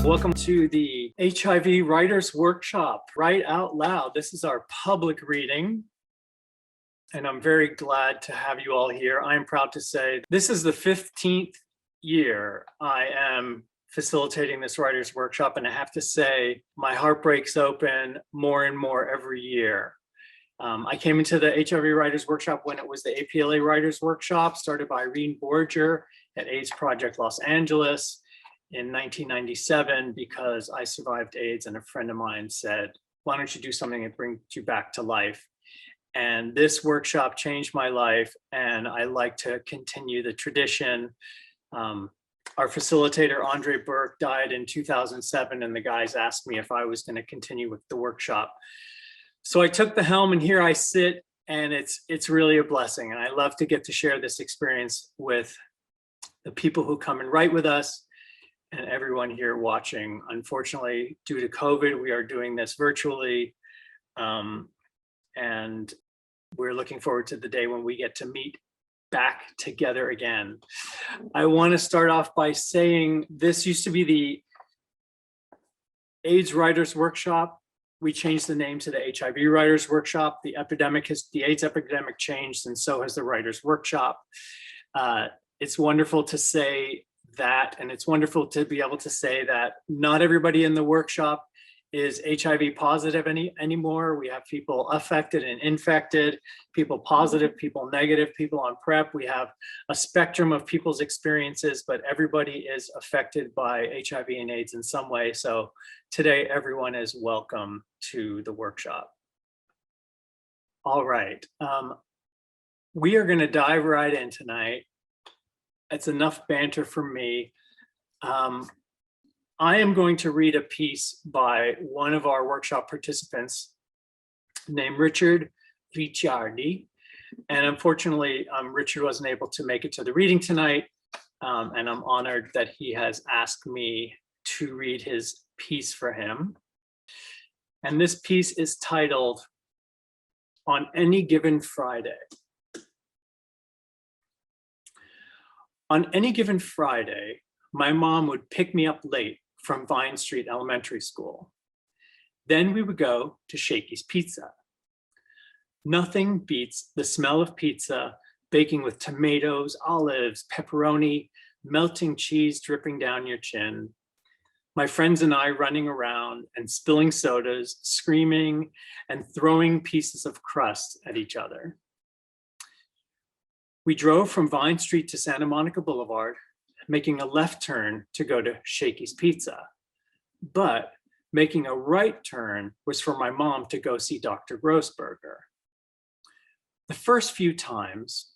Welcome to the HIV Writers Workshop, Write Out Loud. This is our public reading, and I'm very glad to have you all here. I am proud to say this is the 15th year I am facilitating this Writers Workshop, and I have to say my heart breaks open more and more every year. I came into the HIV Writers Workshop when it was the APLA Writers Workshop, started by Irene Borger at AIDS Project Los Angeles in 1997, because I survived AIDS and a friend of mine said, why don't you do something that brings you back to life? And this workshop changed my life, and I like to continue the tradition. Our facilitator, Andre Burke, died in 2007, and the guys asked me if I was going to continue with the workshop. So I took the helm, and here I sit, and it's really a blessing. And I love to get to share this experience with the people who come and write with us and everyone here watching. Unfortunately, due to COVID, we are doing this virtually. And we're looking forward to the day when we get to meet back together again. I want to start off by saying this used to be the AIDS Writers Workshop. We changed the name to the HIV Writers Workshop. The AIDS epidemic changed, and so has the Writers Workshop. It's wonderful to say that, and it's wonderful to be able to say that not everybody in the workshop is HIV positive anymore. We have people affected and infected, people positive, people negative, people on PrEP. We have a spectrum of people's experiences, but everybody is affected by HIV and AIDS in some way. So today, everyone is welcome to the workshop. All right, we are going to dive right in tonight. It's enough banter for me. I am going to read a piece by one of our workshop participants named Richard Ricciardi. And unfortunately, Richard wasn't able to make it to the reading tonight. And I'm honored that he has asked me to read his piece for him. And this piece is titled, On Any Given Friday. On any given Friday, my mom would pick me up late from Vine Street Elementary School. Then we would go to Shakey's Pizza. Nothing beats the smell of pizza, baking with tomatoes, olives, pepperoni, melting cheese dripping down your chin. My friends and I running around and spilling sodas, screaming and throwing pieces of crust at each other. We drove from Vine Street to Santa Monica Boulevard, making a left turn to go to Shakey's Pizza. But making a right turn was for my mom to go see Dr. Grossberger. The first few times,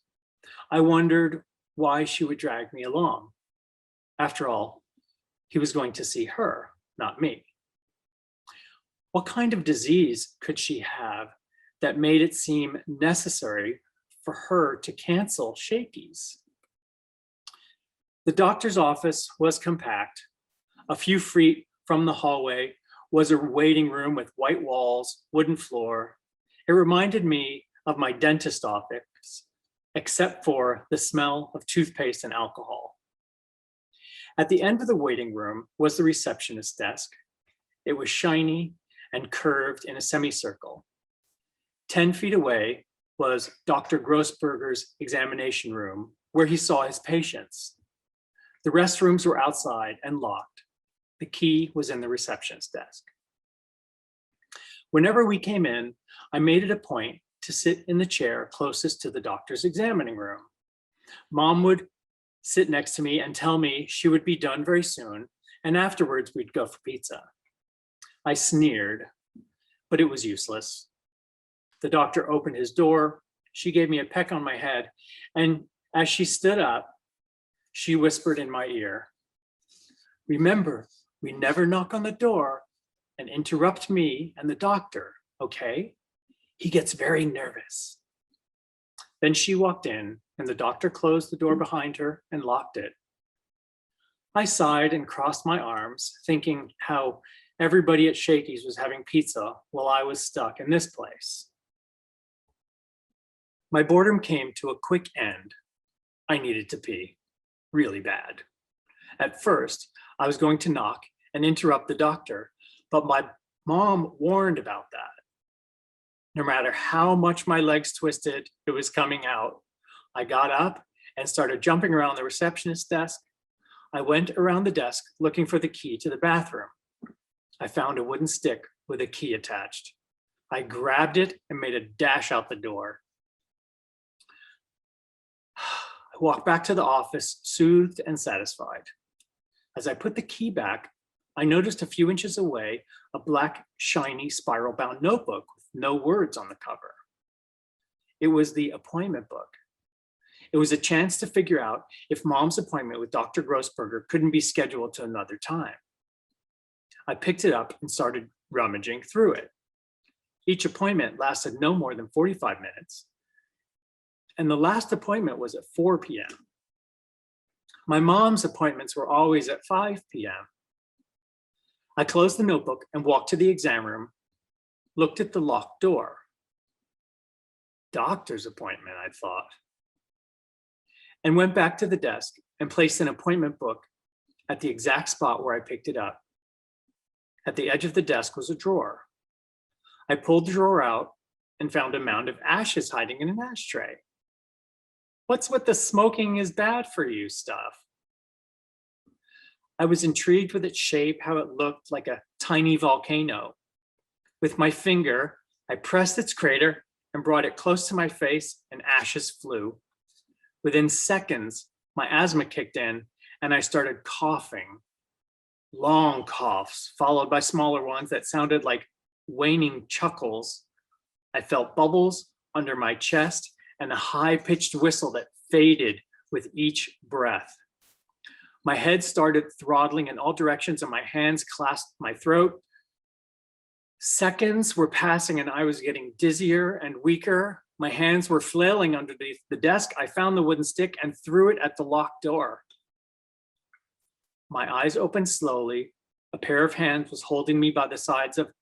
I wondered why she would drag me along. After all, he was going to see her, not me. What kind of disease could she have that made it seem necessary for her to cancel Shakey's? The doctor's office was compact. A few feet from the hallway was a waiting room with white walls, wooden floor. It reminded me of my dentist office, except for the smell of toothpaste and alcohol. At the end of the waiting room was the receptionist's desk. It was shiny and curved in a semicircle. 10 feet away was Dr. Grossberger's examination room, where he saw his patients. The restrooms were outside and locked. The key was in the receptionist's desk. Whenever we came in, I made it a point to sit in the chair closest to the doctor's examining room. Mom would sit next to me and tell me she would be done very soon, and afterwards we'd go for pizza. I sneered, but it was useless. The doctor opened his door. She gave me a peck on my head, and as she stood up, she whispered in my ear, "Remember, we never knock on the door and interrupt me and the doctor, okay? He gets very nervous." Then she walked in, and the doctor closed the door behind her and locked it. I sighed and crossed my arms, thinking how everybody at Shakey's was having pizza while I was stuck in this place. My boredom came to a quick end. I needed to pee, really bad. At first, I was going to knock and interrupt the doctor, but my mom warned about that. No matter how much my legs twisted, it was coming out. I got up and started jumping around the receptionist's desk. I went around the desk looking for the key to the bathroom. I found a wooden stick with a key attached. I grabbed it and made a dash out the door. I walked back to the office, soothed and satisfied. As I put the key back, I noticed a few inches away a black, shiny, spiral-bound notebook with no words on the cover. It was the appointment book. It was a chance to figure out if Mom's appointment with Dr. Grossberger couldn't be scheduled to another time. I picked it up and started rummaging through it. Each appointment lasted no more than 45 minutes, and the last appointment was at 4 p.m. My mom's appointments were always at 5 p.m. I closed the notebook and walked to the exam room, looked at the locked door. Doctor's appointment, I thought, and went back to the desk and placed an appointment book at the exact spot where I picked it up. At the edge of the desk was a drawer. I pulled the drawer out and found a mound of ashes hiding in an ashtray. What's with the smoking is bad for you stuff? I was intrigued with its shape, how it looked like a tiny volcano. With my finger, I pressed its crater and brought it close to my face, and ashes flew. Within seconds, my asthma kicked in and I started coughing. Long coughs, followed by smaller ones that sounded like waning chuckles. I felt bubbles under my chest and a high-pitched whistle that faded with each breath. My head started throttling in all directions and my hands clasped my throat. Seconds were passing and I was getting dizzier and weaker. My hands were flailing underneath the desk. I found the wooden stick and threw it at the locked door. My eyes opened slowly. A pair of hands was holding me by the sides of,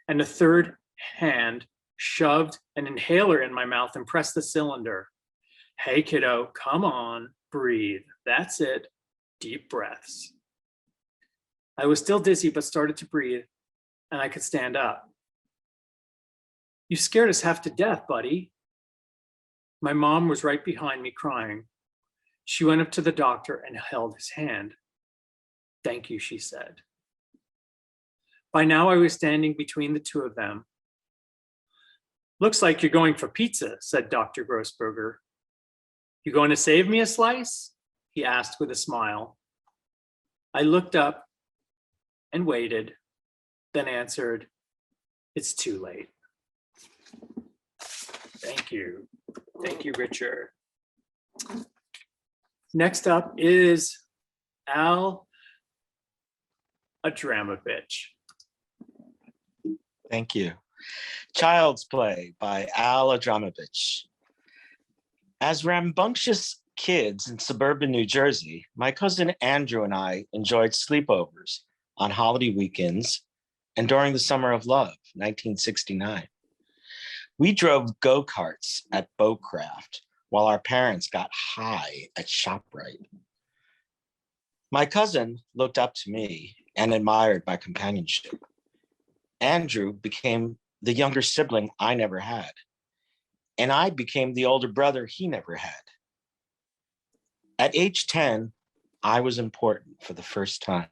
and a third hand shoved an inhaler in my mouth and pressed the cylinder. Hey, kiddo, come on, breathe. That's it. Deep breaths. I was still dizzy, but started to breathe, and I could stand up. You scared us half to death, buddy. My mom was right behind me crying. She went up to the doctor and held his hand. Thank you, she said. By now I was standing between the two of them. Looks like you're going for pizza, said Dr. Grossberger. You going to save me a slice? He asked with a smile. I looked up and waited, then answered, it's too late. Thank you. Thank you, Richard. Next up is Al Adramovich. Thank you. Child's Play by Al Adramovich. As rambunctious kids in suburban New Jersey, my cousin Andrew and I enjoyed sleepovers on holiday weekends and during the Summer of Love, 1969. We drove go-karts at Boatcraft while our parents got high at ShopRite. My cousin looked up to me and admired my companionship. Andrew became the younger sibling I never had, and I became the older brother he never had. At age 10, I was important for the first time.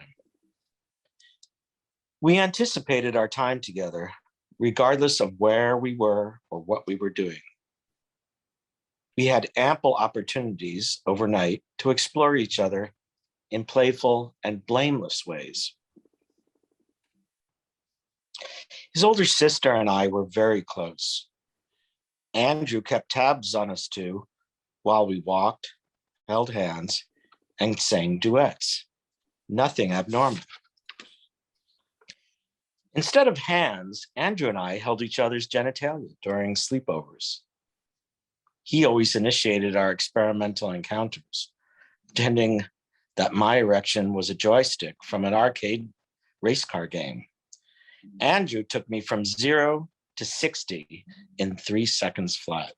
We anticipated our time together, regardless of where we were or what we were doing. We had ample opportunities overnight to explore each other in playful and blameless ways. His older sister and I were very close. Andrew kept tabs on us too while we walked, held hands, and sang duets. Nothing abnormal. Instead of hands, Andrew and I held each other's genitalia during sleepovers. He always initiated our experimental encounters, pretending that my erection was a joystick from an arcade race car game. Andrew took me from 0 to 60 in 3 seconds flat.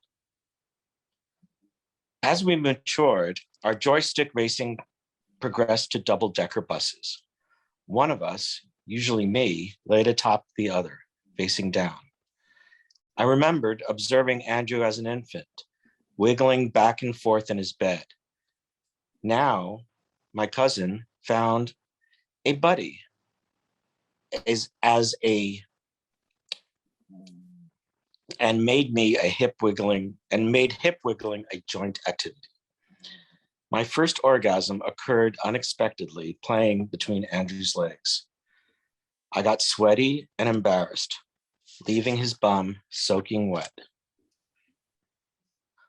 As we matured, our joystick racing progressed to double-decker buses, One of us, usually me, laid atop the other, facing down. I remembered observing Andrew as an infant, wiggling back and forth in his bed. Now, my cousin found a buddy and made hip wiggling a joint activity. My first orgasm occurred unexpectedly, playing between Andrew's legs. I got sweaty and embarrassed, leaving his bum soaking wet.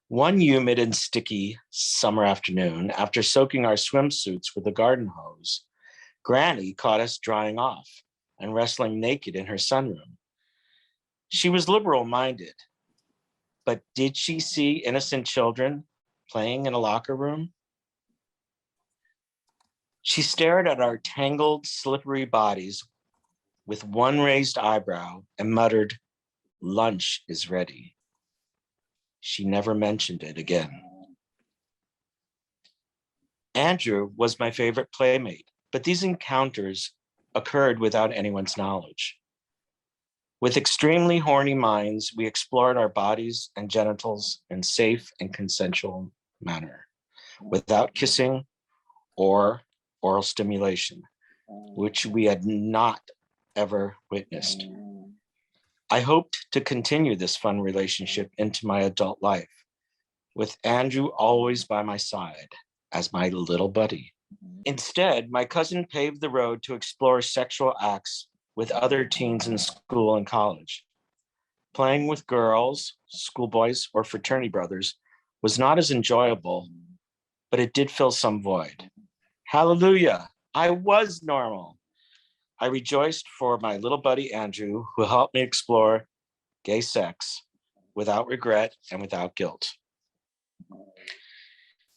One humid and sticky summer afternoon, after soaking our swimsuits with a garden hose, Granny caught us drying off and wrestling naked in her sunroom. She was liberal-minded, but did she see innocent children playing in a locker room? She stared at our tangled, slippery bodies with one raised eyebrow and muttered, "Lunch is ready." She never mentioned it again. Andrew was my favorite playmate, but these encounters occurred without anyone's knowledge. With extremely horny minds, we explored our bodies and genitals in safe and consensual manner, without kissing or oral stimulation, which we had not ever witnessed. I hoped to continue this fun relationship into my adult life, with Andrew always by my side as my little buddy. Instead, my cousin paved the road to explore sexual acts with other teens in school and college. Playing with girls, schoolboys, or fraternity brothers was not as enjoyable, but it did fill some void. Hallelujah, I was normal. I rejoiced for my little buddy Andrew, who helped me explore gay sex without regret and without guilt.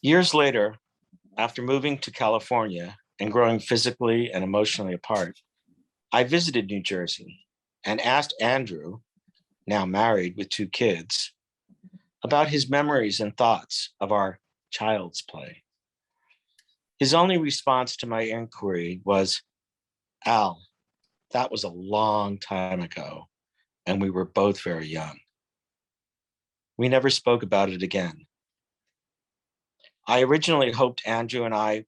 Years later, after moving to California and growing physically and emotionally apart, I visited New Jersey and asked Andrew, now married with 2 kids, about his memories and thoughts of our child's play. His only response to my inquiry was, "Al, that was a long time ago, and we were both very young." We never spoke about it again. I originally hoped Andrew and I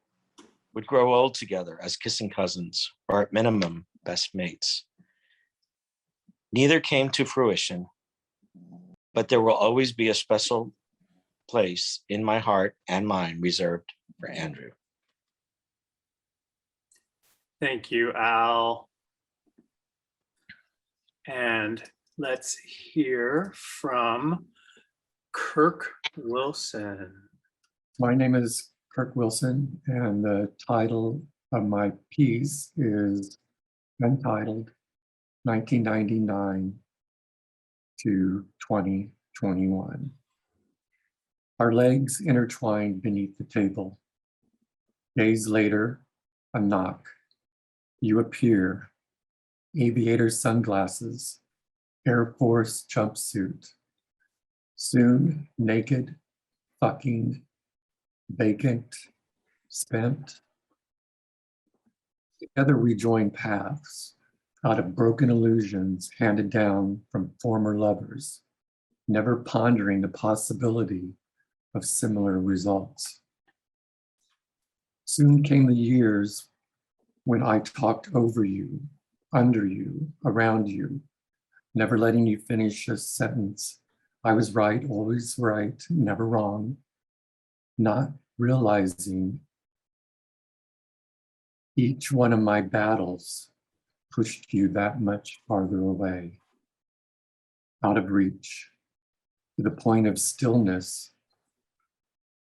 would grow old together as kissing cousins, or at minimum, best mates. Neither came to fruition, but there will always be a special place in my heart and mind reserved for Andrew. Thank you, Al. And let's hear from Kirk Wilson. My name is Kirk Wilson, and the title of my piece is entitled 1999 to 2021. Our legs intertwined beneath the table. Days later, a knock. You appear. Aviator sunglasses, Air Force jumpsuit. Soon, naked, fucking, vacant, spent. Together we join paths out of broken illusions handed down from former lovers, never pondering the possibility of similar results. Soon came the years when I talked over you, under you, around you, never letting you finish a sentence. I was right, always right, never wrong, not realizing each one of my battles pushed you that much farther away, out of reach, to the point of stillness.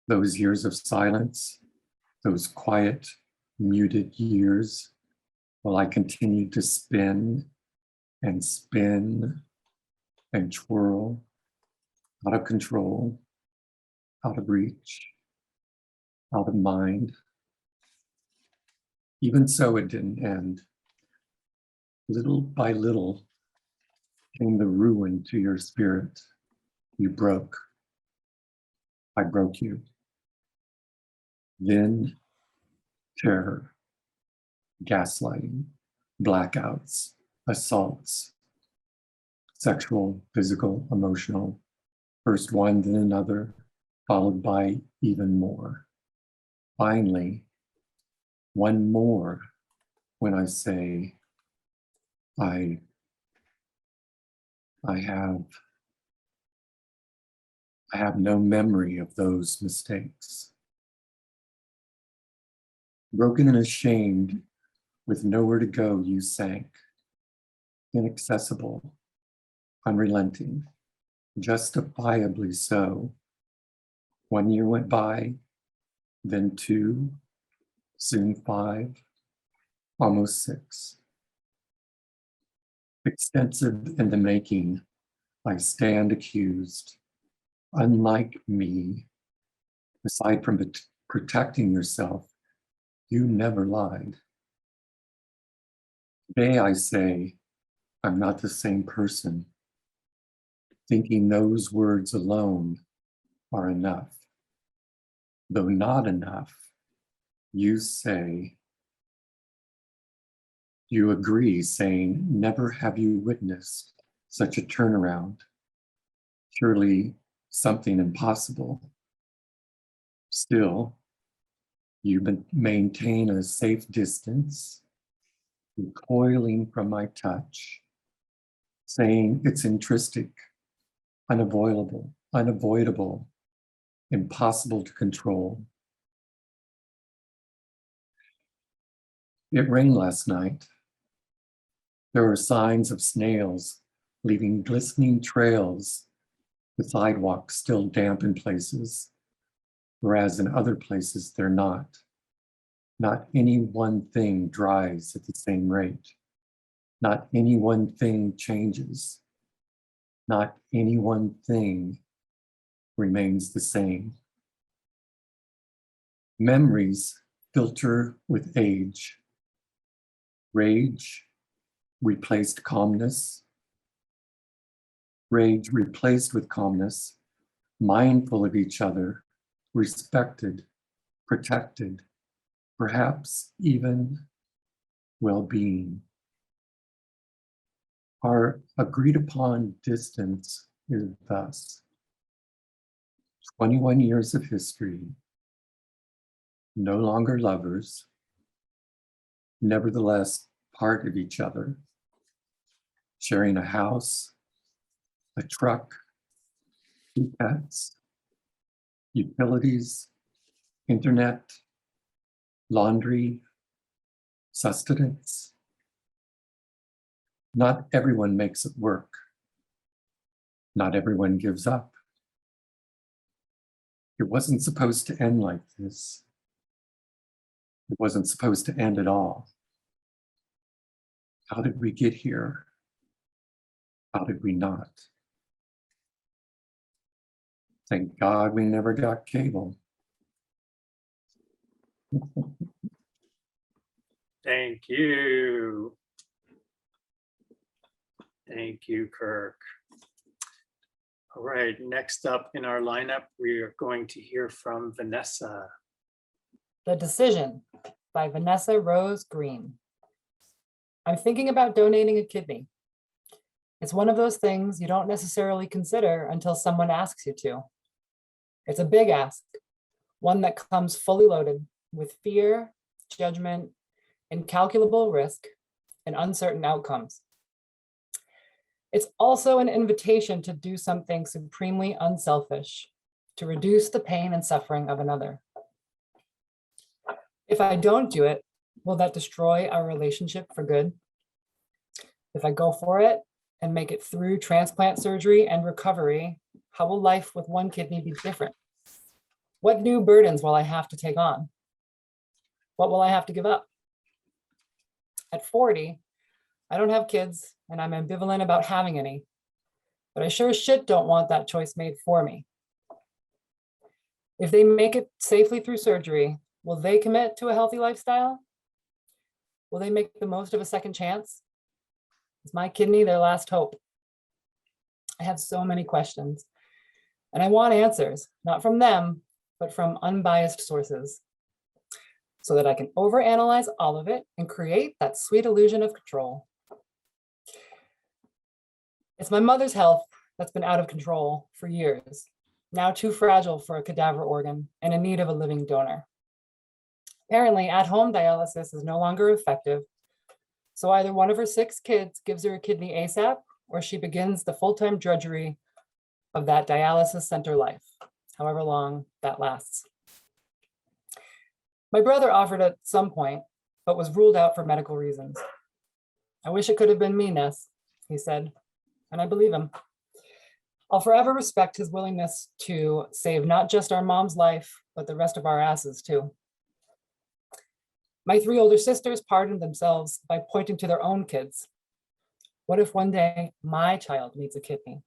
Those years of silence, those quiet, muted years, while I continued to spin and spin and twirl, out of control, out of reach, out of mind. Even so, it didn't end. Little by little came the ruin to your spirit. You broke. I broke you. Then terror. gaslighting, blackouts, assaults, sexual, physical, emotional, first one, then another, followed by even more. Finally, one more when I say, I have no memory of those mistakes. Broken and ashamed, with nowhere to go, you sank. Inaccessible, unrelenting, justifiably so. 1 year went by, then 2, soon 5, almost 6. Extensive in the making, I stand accused. Unlike me, aside from protecting yourself, you never lied. Today I say, I'm not the same person. Thinking those words alone are enough. Though not enough, you say, you agree, saying, never have you witnessed such a turnaround. Surely something impossible. Still, you maintain a safe distance, recoiling from my touch, saying it's intrinsic, unavoidable, impossible to control. It rained last night. There are signs of snails leaving glistening trails, the sidewalk still damp in places, whereas in other places they're not. Not any one thing dries at the same rate. Not any one thing changes. Not any one thing remains the same. Memories filter with age. Rage replaced calmness. Rage replaced with calmness, mindful of each other, respected, protected, perhaps even well-being. Our agreed upon distance is thus 21 years of history, no longer lovers, nevertheless part of each other, sharing a house, a truck, 2 pets, utilities, internet, laundry, sustenance. Not everyone makes it work. Not everyone gives up. It wasn't supposed to end like this. It wasn't supposed to end at all. How did we get here? How did we not? Thank God we never got cable. Thank you. Thank you, Kirk. All right, next up in our lineup, we are going to hear from Vanessa. The Decision by Vanessa Rose Green. I'm thinking about donating a kidney. It's one of those things you don't necessarily consider until someone asks you to. It's a big ask, one that comes fully loaded with fear, judgment, incalculable risk, and uncertain outcomes. It's also an invitation to do something supremely unselfish, to reduce the pain and suffering of another. If I don't do it, will that destroy our relationship for good? If I go for it and make it through transplant surgery and recovery, how will life with one kidney be different? What new burdens will I have to take on? What will I have to give up? At 40, I don't have kids and I'm ambivalent about having any, but I sure as shit don't want that choice made for me. If they make it safely through surgery, will they commit to a healthy lifestyle? Will they make the most of a second chance? Is my kidney their last hope? I have so many questions, and I want answers, not from them, but from unbiased sources. so that I can overanalyze all of it and create that sweet illusion of control. It's my mother's health that's been out of control for years, now too fragile for a cadaver organ and in need of a living donor. Apparently, at-home dialysis is no longer effective, so either one of her 6 kids gives her a kidney ASAP, or she begins the full-time drudgery of that dialysis center life, however long that lasts. My brother offered at some point, but was ruled out for medical reasons. I wish it could have been me, Ness, he said, and I believe him. I'll forever respect his willingness to save not just our mom's life, but the rest of our asses too. My 3 older sisters pardoned themselves by pointing to their own kids. What if one day my child needs a kidney?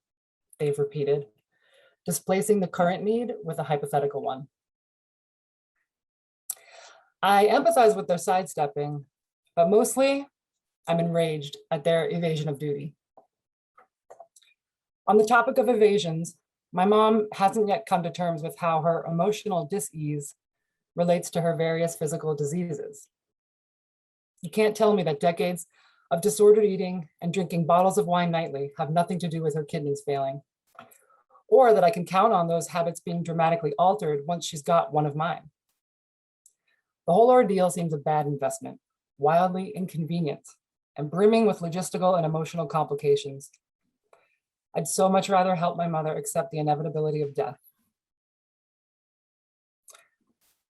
They've repeated, displacing the current need with a hypothetical one. I empathize with their sidestepping, but mostly I'm enraged at their evasion of duty. On the topic of evasions, my mom hasn't yet come to terms with how her emotional dis-ease relates to her various physical diseases. You can't tell me that decades of disordered eating and drinking bottles of wine nightly have nothing to do with her kidneys failing, or that I can count on those habits being dramatically altered once she's got one of mine. The whole ordeal seems a bad investment, wildly inconvenient, and brimming with logistical and emotional complications. I'd so much rather help my mother accept the inevitability of death.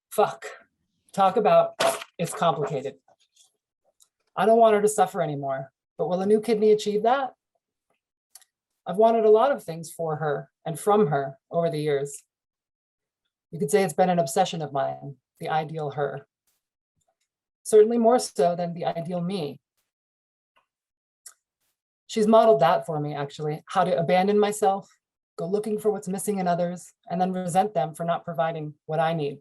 Fuck. Talk about it's complicated. I don't want her to suffer anymore, but will a new kidney achieve that? I've wanted a lot of things for her and from her over the years. You could say it's been an obsession of mine, the ideal her. Certainly more so than the ideal me. She's modeled that for me, actually, how to abandon myself, go looking for what's missing in others, and then resent them for not providing what I need.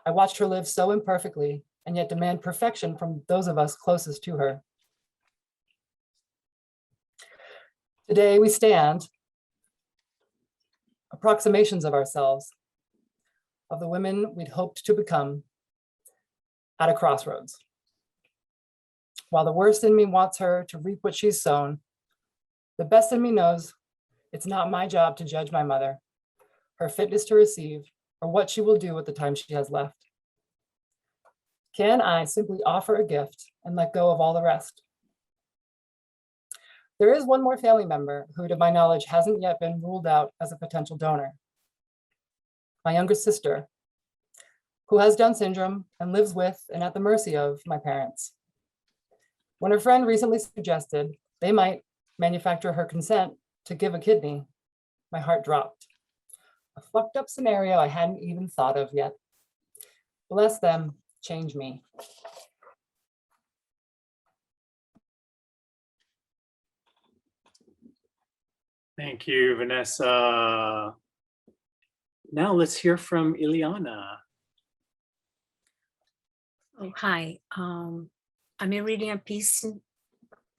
I watched her live so imperfectly and yet demand perfection from those of us closest to her. Today we stand approximations of ourselves, of the women we'd hoped to become, at a crossroads. While the worst in me wants her to reap what she's sown, the best in me knows it's not my job to judge my mother, her fitness to receive, or what she will do with the time she has left. Can I simply offer a gift and let go of all the rest? There is one more family member who, to my knowledge, hasn't yet been ruled out as a potential donor. My younger sister, who has Down syndrome and lives with and at the mercy of my parents. When her friend recently suggested they might manufacture her consent to give a kidney, my heart dropped. A fucked up scenario I hadn't even thought of yet. Bless them, change me. Thank you, Vanessa. Now let's hear from Ileana. Oh, hi. I'm reading a piece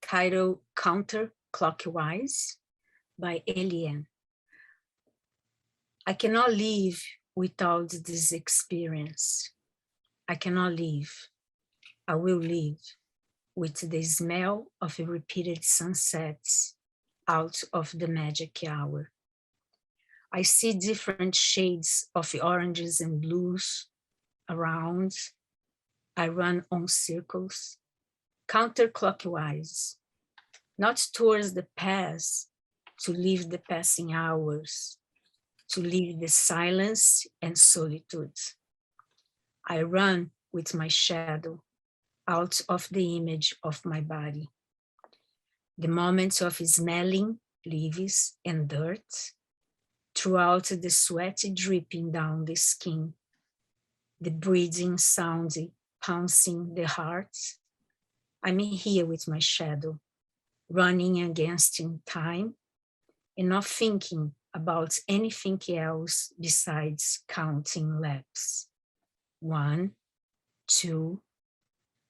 titled Counterclockwise by Ileana. I cannot live without this experience. I cannot live. I will live with the smell of repeated sunsets out of the magic hour. I see different shades of oranges and blues around. I run on circles, counterclockwise, not towards the past, to live the passing hours, to live the silence and solitude. I run with my shadow out of the image of my body. The moments of smelling leaves and dirt, throughout the sweat dripping down the skin, the breathing sound pouncing the heart. I'm here with my shadow, running against time and not thinking about anything else besides counting laps. 1, 2,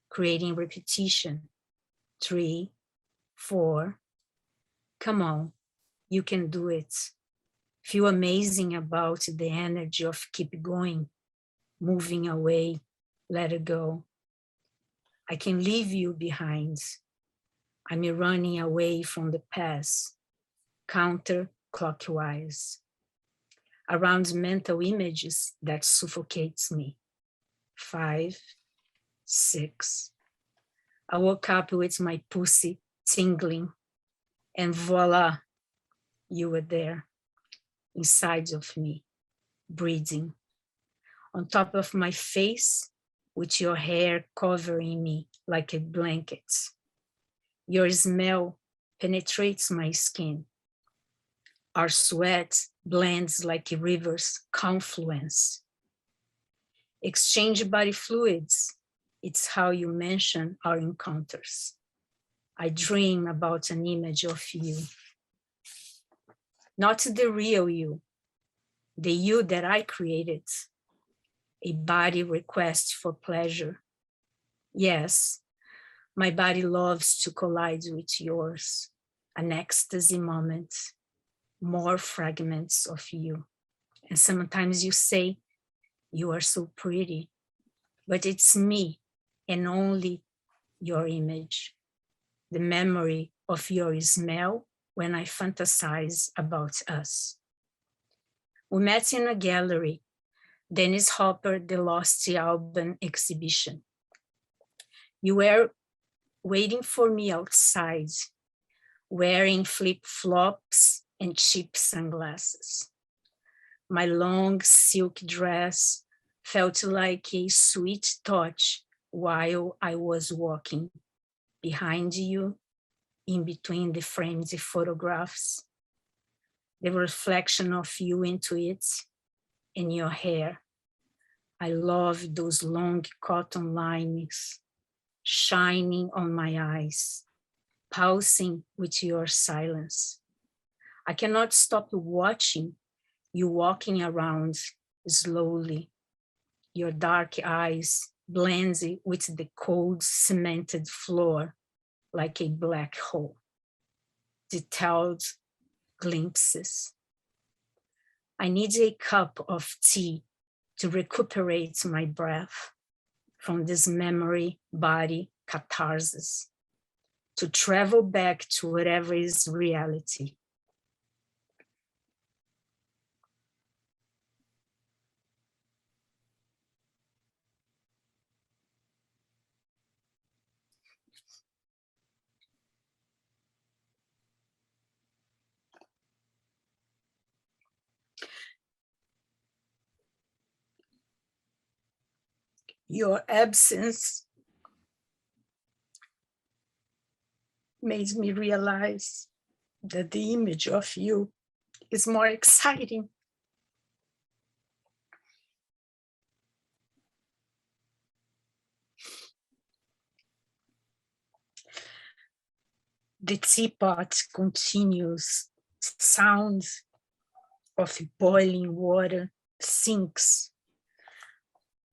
creating repetition. 3, 4. Come on, you can do it. Feel amazing about the energy of keep going, moving away, let it go. I can leave you behind. I'm running away from the past, counterclockwise, around mental images that suffocates me. 5, 6. I woke up with my pussy tingling, and voila, you were there, inside of me, breathing, on top of my face, with your hair covering me like a blanket. Your smell penetrates my skin. Our sweat blends like a river's confluence. Exchange body fluids. It's how you mention our encounters. I dream about an image of you. Not the real you, the you that I created. A body request for pleasure. Yes, my body loves to collide with yours. An ecstasy moment, more fragments of you. And sometimes you say, you are so pretty, but it's me and only your image. The memory of your smell when I fantasize about us. We met in a gallery, Dennis Hopper, The Lost Album exhibition. You were waiting for me outside, wearing flip-flops and cheap sunglasses. My long silk dress felt like a sweet touch while I was walking behind you, in between the framed photographs, the reflection of you into it in your hair. I love those long cotton lines shining on my eyes, pulsing with your silence. I cannot stop watching you walking around slowly, your dark eyes blending with the cold cemented floor like a black hole. Detailed glimpses. I need a cup of tea to recuperate my breath from this memory body catharsis, to travel back to whatever is reality. Your absence made me realize that the image of you is more exciting. The teapot continues, sound of boiling water sinks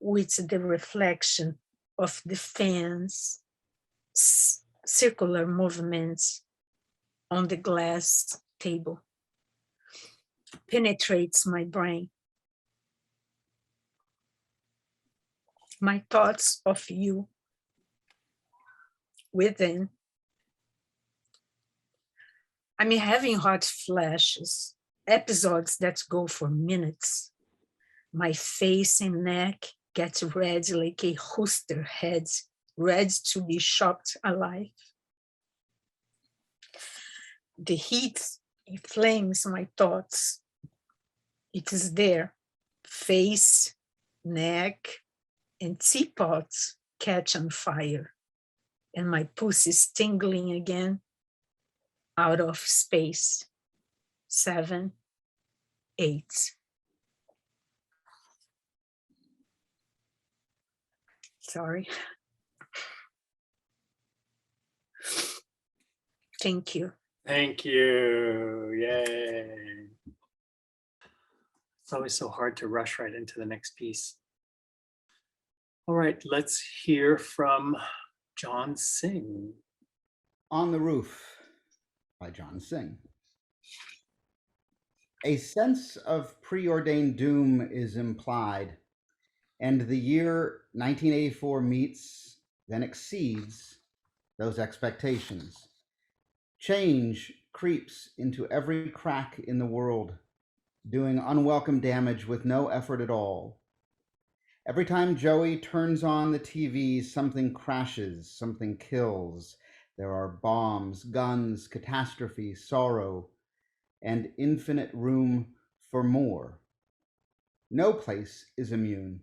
with the reflection of the fans, circular movements on the glass table, penetrates my brain. My thoughts of you within. I'm having hot flashes, episodes that go for minutes. My face and neck get red like a rooster head, ready to be shocked alive. The heat inflames my thoughts. It is there. Face, neck, and teapots catch on fire. And my pussy is tingling again out of space. 7, 8. Sorry. Thank you. Thank you. Yay. It's always so hard to rush right into the next piece. All right, let's hear from John Singh. On the Roof by John Singh. A sense of preordained doom is implied, And the year 1984 meets, then exceeds those expectations. Change creeps into every crack in the world, doing unwelcome damage with no effort at all. Every time Joey turns on the TV, something crashes, something kills. There are bombs, guns, catastrophe, sorrow, and infinite room for more. No place is immune.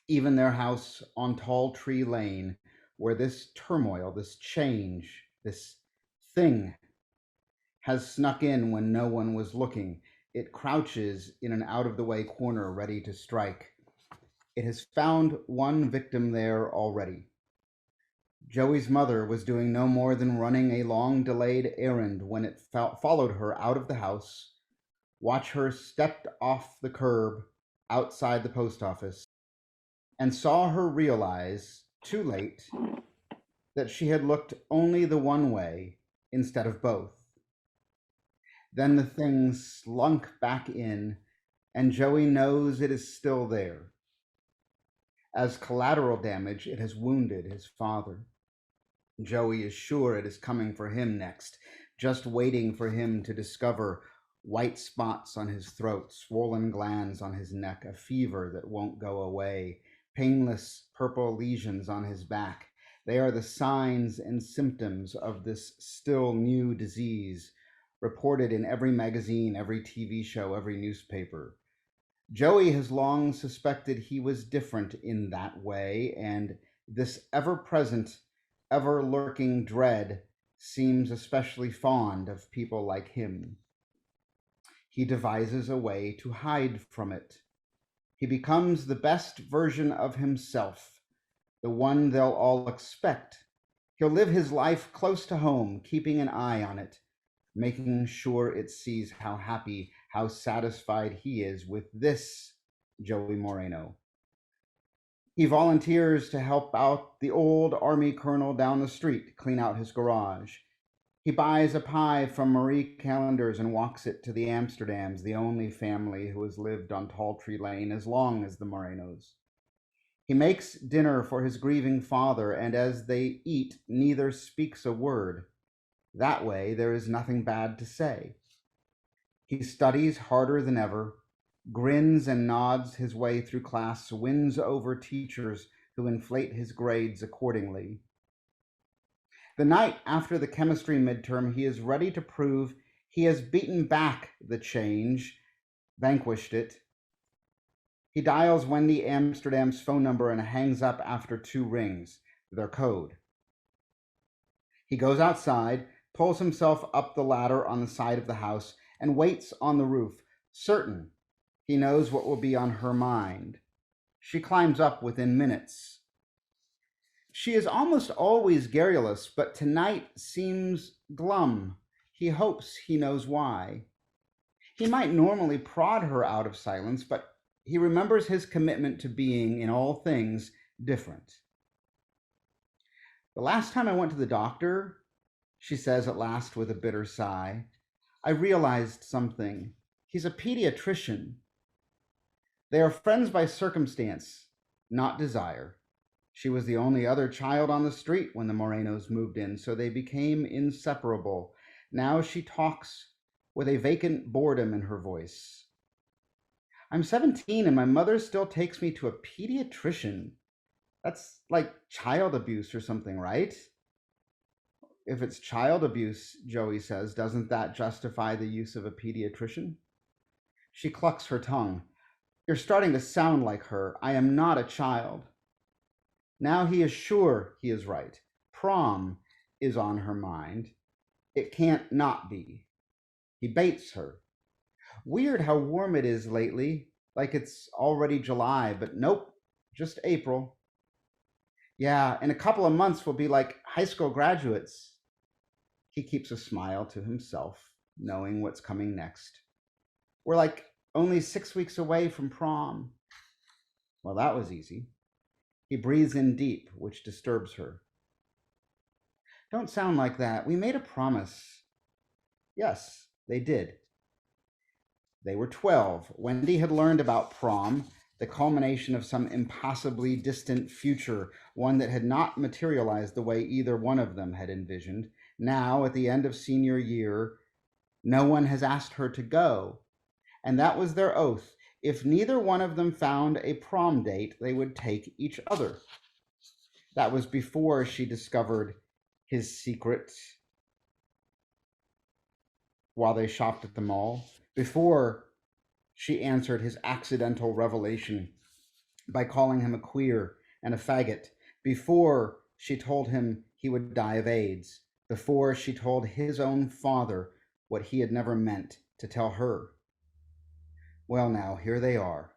Even their house on Tall Tree Lane, where this turmoil, this change, this thing has snuck in when no one was looking. It crouches in an out-of-the-way corner ready to strike. It has found one victim there already. Joey's mother was doing no more than running a long-delayed errand when it followed her out of the house, watch her stepped off the curb outside the post office, and saw her realize, too late, that she had looked only the one way instead of both. Then the thing slunk back in, and Joey knows it is still there. As collateral damage, it has wounded his father. Joey is sure it is coming for him next, just waiting for him to discover white spots on his throat, swollen glands on his neck, a fever that won't go away, painless purple lesions on his back. They are the signs and symptoms of this still new disease, reported in every magazine, every TV show, every newspaper. Joey has long suspected he was different in that way, and this ever-present, ever-lurking dread seems especially fond of people like him. He devises a way to hide from it. He becomes the best version of himself, the one they'll all expect. He'll live his life close to home, keeping an eye on it, making sure it sees how happy, how satisfied he is with this Joey Moreno. He volunteers to help out the old Army colonel down the street clean out his garage. He buys a pie from Marie Callender's and walks it to the Amsterdams, the only family who has lived on Tall Tree Lane as long as the Morenos. He makes dinner for his grieving father, and as they eat, neither speaks a word. That way, there is nothing bad to say. He studies harder than ever, grins and nods his way through class, wins over teachers who inflate his grades accordingly. The night after the chemistry midterm, he is ready to prove he has beaten back the change, vanquished it. He dials Wendy Amsterdam's phone number and hangs up after 2 rings, their code. He goes outside, pulls himself up the ladder on the side of the house, and waits on the roof, certain he knows what will be on her mind. She climbs up within minutes. She is almost always garrulous, but tonight seems glum. He hopes he knows why. He might normally prod her out of silence, but he remembers his commitment to being, in all things, different. The last time I went to the doctor, she says at last with a bitter sigh, I realized something. He's a pediatrician. They are friends by circumstance, not desire. She was the only other child on the street when the Morenos moved in, so they became inseparable. Now she talks with a vacant boredom in her voice. I'm 17 and my mother still takes me to a pediatrician. That's like child abuse or something, right? If it's child abuse, Joey says, doesn't that justify the use of a pediatrician? She clucks her tongue. You're starting to sound like her. I am not a child. Now he is sure he is right. Prom is on her mind. It can't not be. He baits her. Weird how warm it is lately, like it's already July, but nope, just April. Yeah, in a couple of months we'll be like high school graduates. He keeps a smile to himself, knowing what's coming next. We're like only 6 weeks away from prom. Well, that was easy. He breathes in deep, which disturbs her. Don't sound like that. We made a promise. Yes, they did. They were 12. Wendy had learned about prom. the culmination of some impossibly distant future, one that had not materialized the way either one of them had envisioned. Now, at the end of senior year, no one has asked her to go. And that was their oath. If neither one of them found a prom date, they would take each other. That was before she discovered his secret while they shopped at the mall, before she answered his accidental revelation by calling him a queer and a faggot, before she told him he would die of AIDS, before she told his own father what he had never meant to tell her. Well, now, here they are.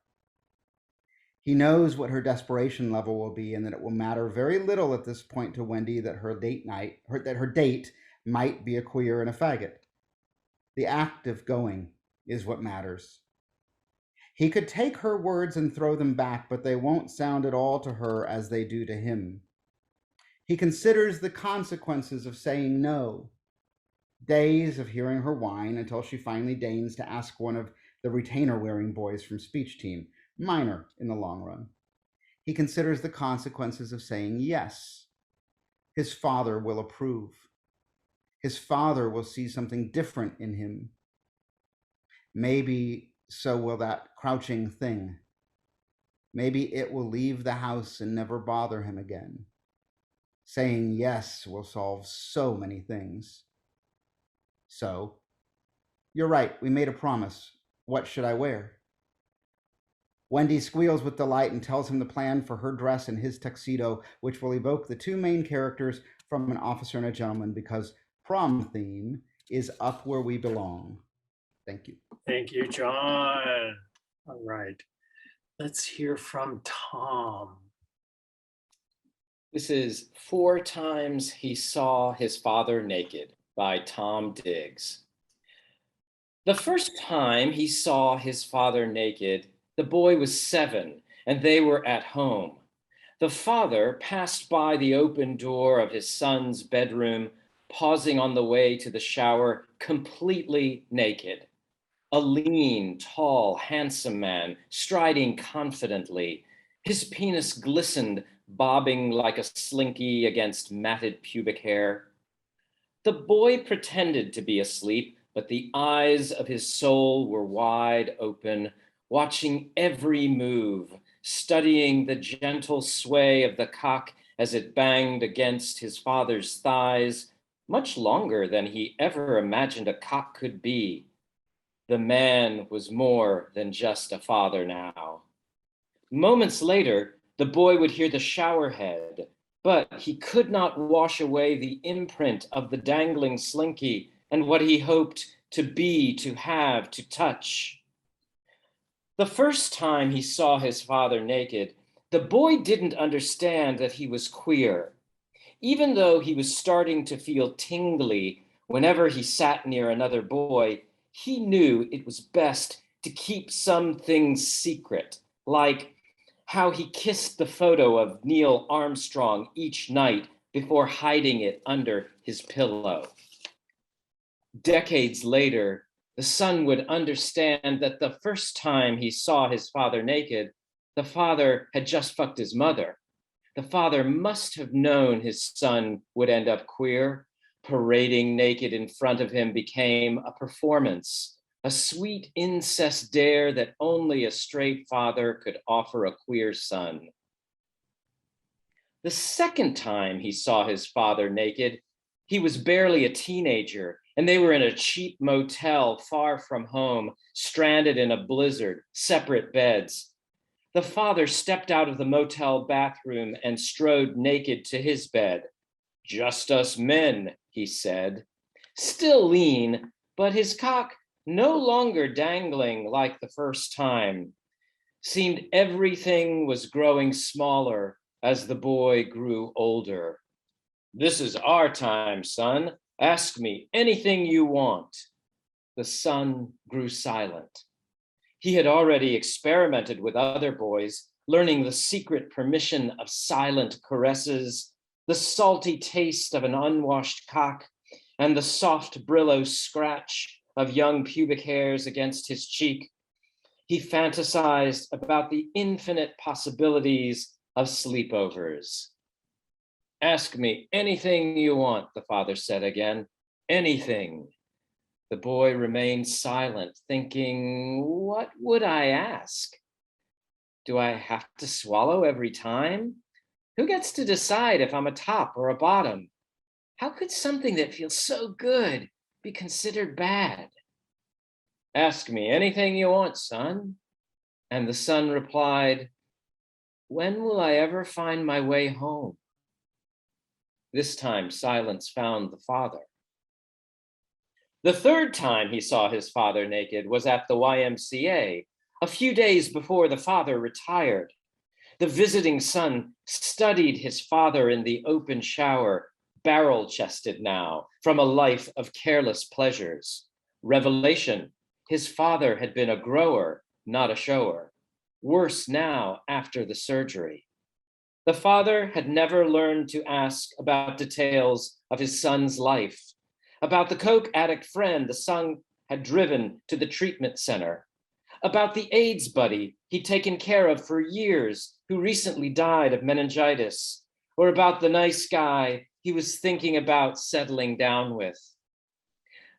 He knows what her desperation level will be and that it will matter very little at this point to Wendy that her date might be a queer and a faggot. The act of going is what matters. He could take her words and throw them back, but they won't sound at all to her as they do to him. He considers the consequences of saying no. Days of hearing her whine until she finally deigns to ask one of the retainer-wearing boys from speech team, minor in the long run. He considers the consequences of saying yes. His father will approve. His father will see something different in him. Maybe so will that crouching thing. Maybe it will leave the house and never bother him again. Saying yes will solve so many things. So, you're right, we made a promise. What should I wear? Wendy squeals with delight and tells him the plan for her dress and his tuxedo, which will evoke the two main characters from An Officer and a Gentleman, because prom theme is up where we belong. Thank you. Thank you, John. All right. Let's hear from Tom. This is 4 Times He Saw His Father Naked by Tom Diggs. The first time he saw his father naked, the boy was 7 and they were at home. The father passed by the open door of his son's bedroom, pausing on the way to the shower, completely naked. A lean, tall, handsome man, striding confidently. His penis glistened, bobbing like a slinky against matted pubic hair. The boy pretended to be asleep, but the eyes of his soul were wide open, watching every move, studying the gentle sway of the cock as it banged against his father's thighs, much longer than he ever imagined a cock could be. The man was more than just a father now. Moments later, the boy would hear the shower head, but he could not wash away the imprint of the dangling slinky and what he hoped to be, to have, to touch. The first time he saw his father naked, the boy didn't understand that he was queer, even though he was starting to feel tingly whenever he sat near another boy. He knew it was best to keep some things secret, like how he kissed the photo of Neil Armstrong each night before hiding it under his pillow. Decades later, the son would understand that the first time he saw his father naked, the father had just fucked his mother. The father must have known his son would end up queer. Parading naked in front of him became a performance, a sweet incest dare that only a straight father could offer a queer son. The second time he saw his father naked, he was barely a teenager, and they were in a cheap motel far from home, stranded in a blizzard, separate beds. The father stepped out of the motel bathroom and strode naked to his bed. "Just us men," he said. Still lean, but his cock no longer dangling like the first time. Seemed everything was growing smaller as the boy grew older. "This is our time, son. Ask me anything you want." The son grew silent. He had already experimented with other boys, learning the secret permission of silent caresses, the salty taste of an unwashed cock, and the soft Brillo scratch of young pubic hairs against his cheek. He fantasized about the infinite possibilities of sleepovers. Ask me anything you want, the father said again. Anything. The boy remained silent, thinking, what would I ask? Do I have to swallow every time? Who gets to decide if I'm a top or a bottom? How could something that feels so good be considered bad? Ask me anything you want, son. And the son replied, when will I ever find my way home? This time, silence found the father. The third time he saw his father naked was at the YMCA, a few days before the father retired. The visiting son studied his father in the open shower, barrel-chested now, from a life of careless pleasures. Revelation, his father had been a grower, not a shower. Worse now after the surgery. The father had never learned to ask about details of his son's life, about the coke addict friend the son had driven to the treatment center, about the AIDS buddy he'd taken care of for years who recently died of meningitis, or about the nice guy he was thinking about settling down with.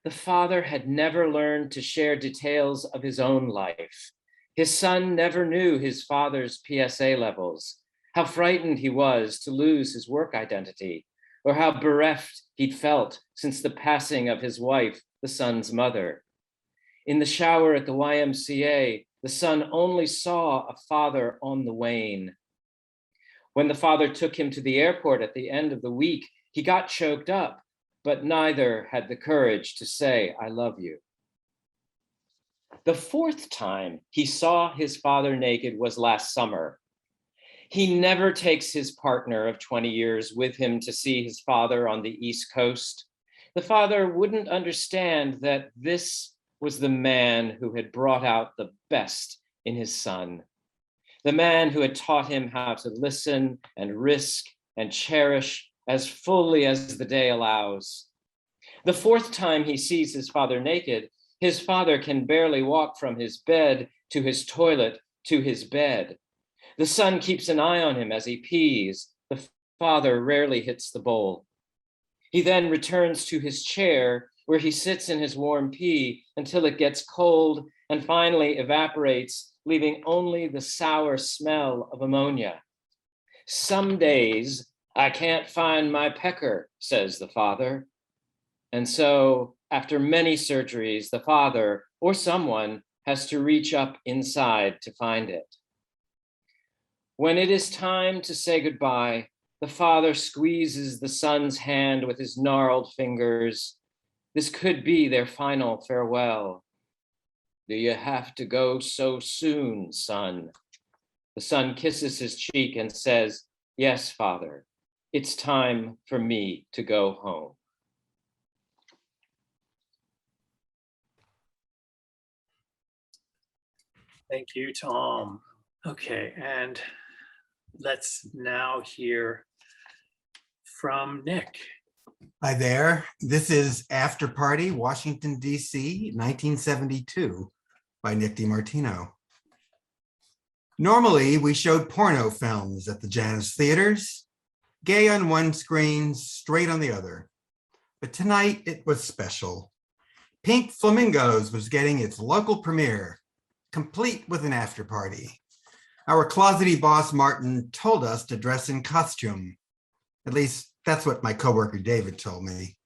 The father had never learned to share details of his own life. His son never knew his father's PSA levels, how frightened he was to lose his work identity, or how bereft he'd felt since the passing of his wife, the son's mother. In the shower at the YMCA, the son only saw a father on the wane. When the father took him to the airport at the end of the week, he got choked up, but neither had the courage to say, I love you. The fourth time he saw his father naked was last summer. He never takes his partner of 20 years with him to see his father on the East Coast. The father wouldn't understand that this was the man who had brought out the best in his son. The man who had taught him how to listen and risk and cherish as fully as the day allows. The fourth time he sees his father naked, his father can barely walk from his bed to his toilet to his bed. The son keeps an eye on him as he pees. The father rarely hits the bowl. He then returns to his chair where he sits in his warm pee until it gets cold and finally evaporates, leaving only the sour smell of ammonia. Some days I can't find my pecker, says the father. And so after many surgeries, the father or someone has to reach up inside to find it. When it is time to say goodbye, the father squeezes the son's hand with his gnarled fingers. This could be their final farewell. Do you have to go so soon, son? The son kisses his cheek and says, yes, father, it's time for me to go home. Thank you, Tom. Okay, and let's now hear from Nick. Hi there. This is After Party, Washington, D.C., 1972 by Nick DiMartino. Normally, we showed porno films at the Janus theaters, gay on one screen, straight on the other. But tonight, it was special. Pink Flamingos was getting its local premiere, complete with an after party. Our closety boss, Martin, told us to dress in costume. At least that's what my coworker David told me.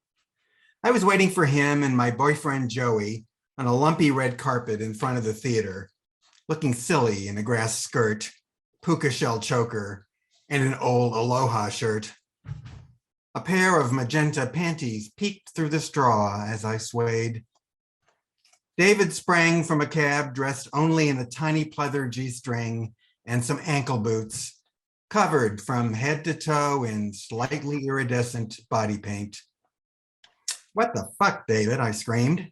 I was waiting for him and my boyfriend Joey on a lumpy red carpet in front of the theater, looking silly in a grass skirt, puka shell choker, and an old Aloha shirt. A pair of magenta panties peeked through the straw as I swayed. David sprang from a cab dressed only in a tiny pleather G-string and some ankle boots, covered from head to toe in slightly iridescent body paint. What the fuck, David, I screamed.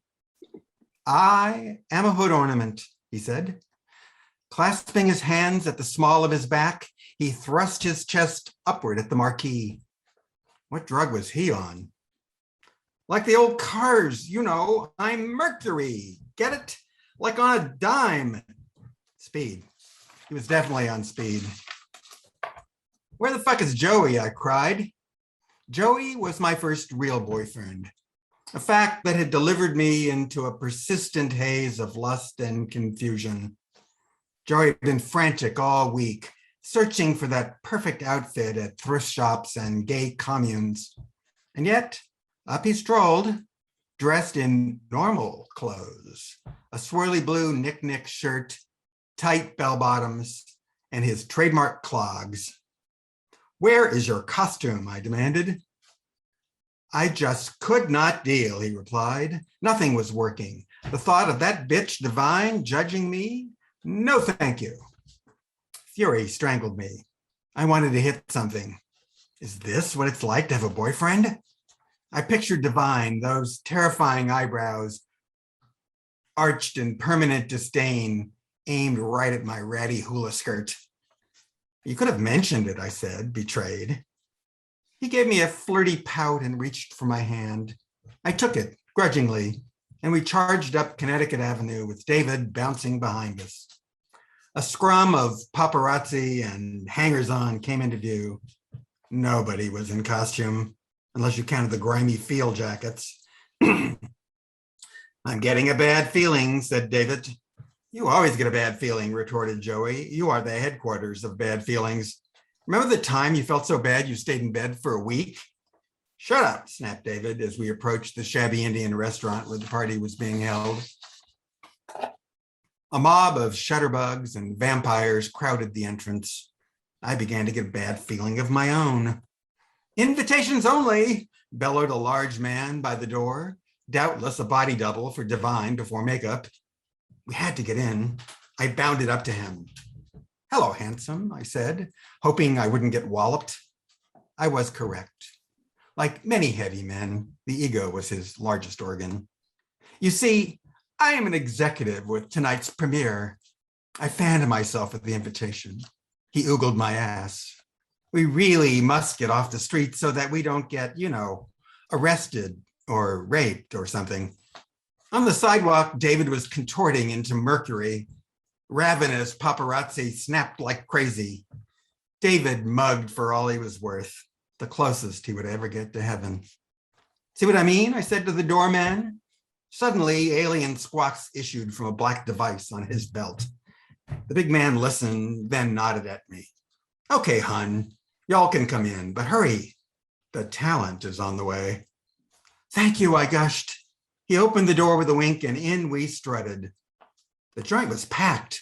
I am a hood ornament, he said. Clasping his hands at the small of his back, he thrust his chest upward at the marquee. What drug was he on? Like the old cars, you know, I'm Mercury. Get it? Like on a dime. Speed. He was definitely on speed. Where the fuck is Joey? I cried. Joey was my first real boyfriend, a fact that had delivered me into a persistent haze of lust and confusion. Joey had been frantic all week, searching for that perfect outfit at thrift shops and gay communes. And yet, up he strolled, dressed in normal clothes, a swirly blue knick-knack shirt, tight bell bottoms, and his trademark clogs. Where is your costume? I demanded. I just could not deal, he replied. Nothing was working. The thought of that bitch Divine judging me? No, thank you. Fury strangled me. I wanted to hit something. Is this what it's like to have a boyfriend? I pictured Divine, those terrifying eyebrows, arched in permanent disdain, aimed right at my ratty hula skirt. You could have mentioned it, I said, betrayed. He gave me a flirty pout and reached for my hand. I took it, grudgingly, and we charged up Connecticut Avenue with David bouncing behind us. A scrum of paparazzi and hangers-on came into view. Nobody was in costume, unless you counted the grimy field jackets. I'm getting a bad feeling, said David. You always get a bad feeling, retorted Joey. You are the headquarters of bad feelings. Remember the time you felt so bad you stayed in bed for a week? Shut up, snapped David as we approached the shabby Indian restaurant where the party was being held. A mob of shutterbugs and vampires crowded the entrance. I began to get a bad feeling of my own. Invitations only, bellowed a large man by the door, doubtless a body double for Divine before makeup. We had to get in. I bounded up to him. Hello, handsome, I said, hoping I wouldn't get walloped. I was correct. Like many heavy men, the ego was his largest organ. You see, I am an executive with tonight's premiere. I fanned myself at the invitation. He oogled my ass. We really must get off the street so that we don't get, arrested or raped or something. On the sidewalk, David was contorting into mercury. Ravenous paparazzi snapped like crazy. David mugged for all he was worth, the closest he would ever get to heaven. See what I mean? I said to the doorman. Suddenly, alien squawks issued from a black device on his belt. The big man listened, then nodded at me. Okay, hun, y'all can come in, but hurry. The talent is on the way. Thank you, I gushed. He opened the door with a wink and in we strutted. The joint was packed,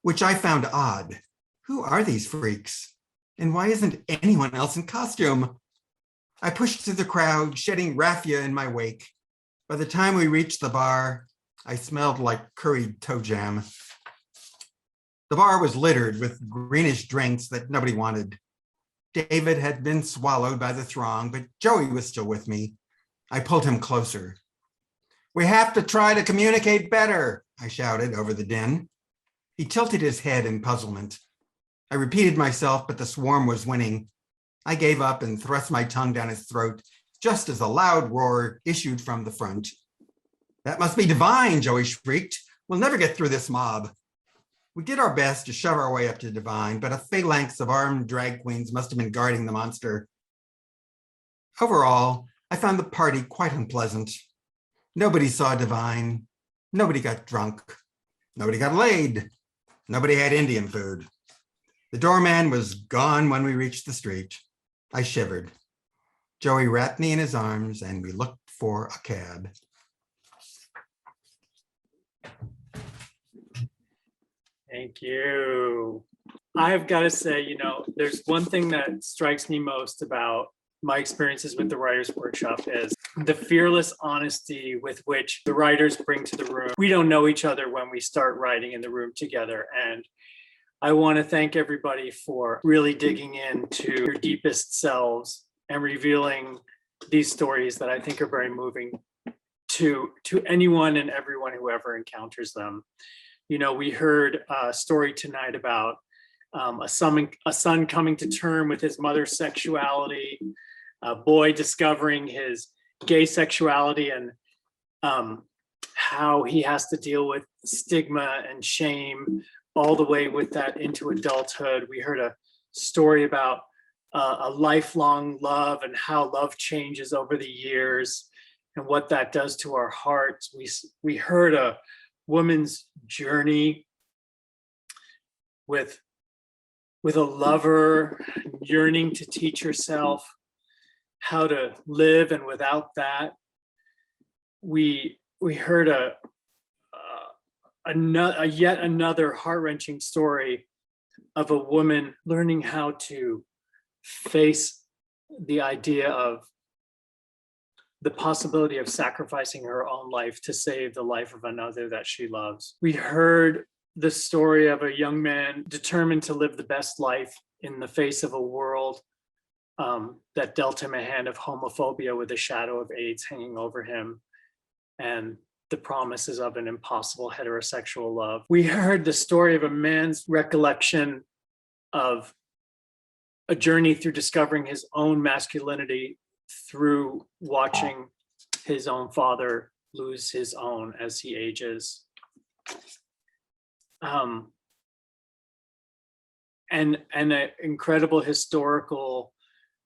which I found odd. Who are these freaks? And why isn't anyone else in costume? I pushed through the crowd, shedding raffia in my wake. By the time we reached the bar, I smelled like curried toe jam. The bar was littered with greenish drinks that nobody wanted. David had been swallowed by the throng, but Joey was still with me. I pulled him closer. We have to try to communicate better, I shouted over the din. He tilted his head in puzzlement. I repeated myself, but the swarm was winning. I gave up and thrust my tongue down his throat, just as a loud roar issued from the front. That must be Divine, Joey shrieked. We'll never get through this mob. We did our best to shove our way up to Divine, but a phalanx of armed drag queens must have been guarding the monster. Overall, I found the party quite unpleasant. Nobody saw Divine. Nobody got drunk. Nobody got laid. Nobody had Indian food. The doorman was gone when we reached the street. I shivered. Joey wrapped me in his arms and we looked for a cab. Thank you. I've got to say, there's one thing that strikes me most about my experiences with the Writers' Workshop is the fearless honesty with which the writers bring to the room. We don't know each other when we start writing in the room together. And I want to thank everybody for really digging into your deepest selves and revealing these stories that I think are very moving to anyone and everyone who ever encounters them. We heard a story tonight about a son coming to term with his mother's sexuality, a boy discovering his gay sexuality and how he has to deal with stigma and shame all the way with that into adulthood. We heard a story about a lifelong love and how love changes over the years and what that does to our hearts. We heard a woman's journey with a lover yearning to teach herself how to live, and without that, we heard a yet another heart-wrenching story of a woman learning how to face the idea of the possibility of sacrificing her own life to save the life of another that she loves. We heard the story of a young man determined to live the best life in the face of a world that dealt him a hand of homophobia with a shadow of AIDS hanging over him, and the promises of an impossible heterosexual love. We heard the story of a man's recollection of a journey through discovering his own masculinity through watching his own father lose his own as he ages. And an incredible historical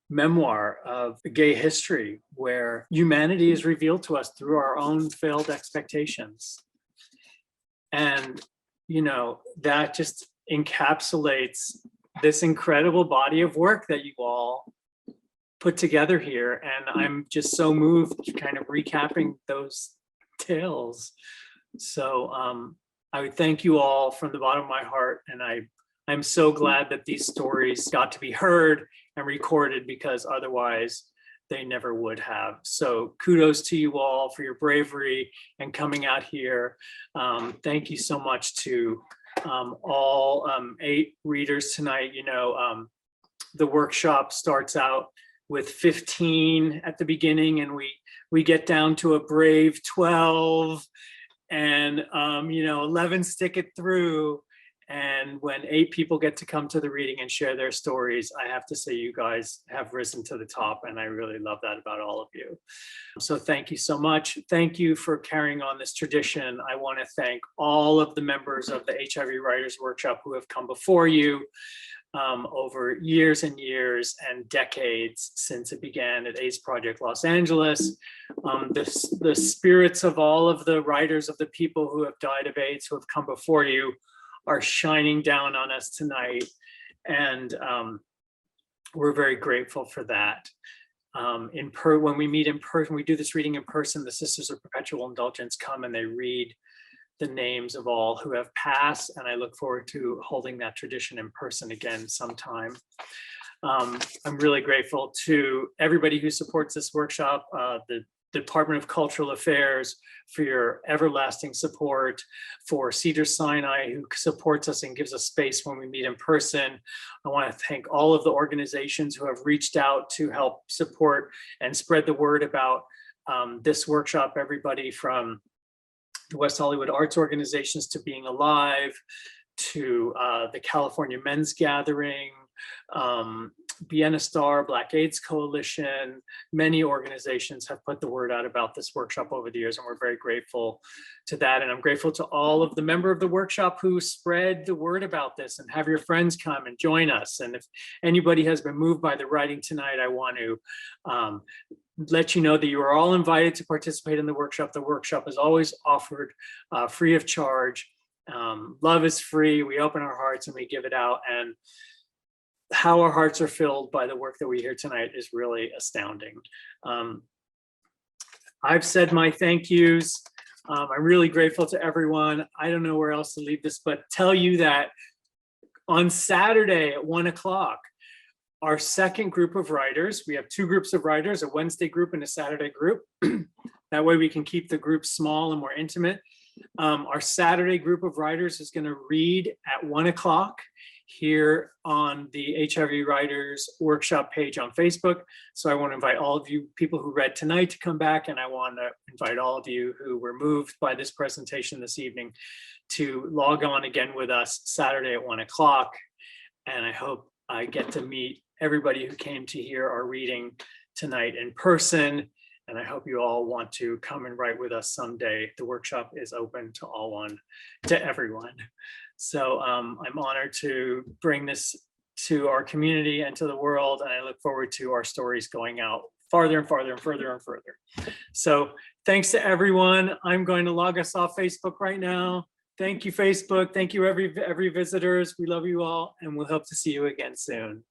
memoir of gay history where humanity is revealed to us through our own failed expectations. And, you know, that just encapsulates this incredible body of work that you all put together here. And I'm just so moved kind of recapping those tales. So I would thank you all from the bottom of my heart. And I'm so glad that these stories got to be heard and recorded, because otherwise they never would have. So kudos to you all for your bravery and coming out here. Thank you so much to all 8 readers tonight. You know, the workshop starts out with 15 at the beginning, and we get down to a brave 12, and you know, 11 stick it through. And when 8 people get to come to the reading and share their stories, I have to say you guys have risen to the top, and I really love that about all of you. So thank you so much. Thank you for carrying on this tradition. I want to thank all of the members of the HIV Writers Workshop who have come before you over years and years and decades since it began at AIDS Project Los Angeles. The spirits of all of the writers, of the people who have died of AIDS, who have come before you, are shining down on us tonight, and we're very grateful for that. When we meet in person, we do this reading in person, the Sisters of Perpetual Indulgence come and they read the names of all who have passed, and I look forward to holding that tradition in person again sometime. I'm really grateful to everybody who supports this workshop, the Department of Cultural Affairs for your everlasting support, for Cedars-Sinai who supports us and gives us space when we meet in person. I want to thank all of the organizations who have reached out to help support and spread the word about this workshop, everybody from the West Hollywood Arts Organizations to Being Alive, to the California Men's Gathering, Vienna Star, Black AIDS Coalition. Many organizations have put the word out about this workshop over the years, and we're very grateful to that. And I'm grateful to all of the members of the workshop who spread the word about this, and have your friends come and join us. And if anybody has been moved by the writing tonight, I want to let you know that you are all invited to participate in the workshop. The workshop is always offered free of charge. Love is free. We open our hearts and we give it out. And how our hearts are filled by the work that we hear tonight is really astounding. I've said my thank yous. I'm really grateful to everyone. I don't know where else to leave this, but tell you that on Saturday at 1 o'clock, our second group of writers, we have 2 groups of writers, a Wednesday group and a Saturday group. That way we can keep the group small and more intimate. Our Saturday group of writers is going to read at 1 o'clock here on the HIV Writers Workshop page on Facebook. So I want to invite all of you people who read tonight to come back, and I want to invite all of you who were moved by this presentation this evening to log on again with us Saturday at 1 o'clock. And I hope I get to meet everybody who came to hear our reading tonight in person. And I hope you all want to come and write with us someday. The workshop is open to everyone. So I'm honored to bring this to our community and to the world. And I look forward to our stories going out farther and farther and further and further. So thanks to everyone. I'm going to log us off Facebook right now. Thank you, Facebook. Thank you, every visitors. We love you all, and we'll hope to see you again soon.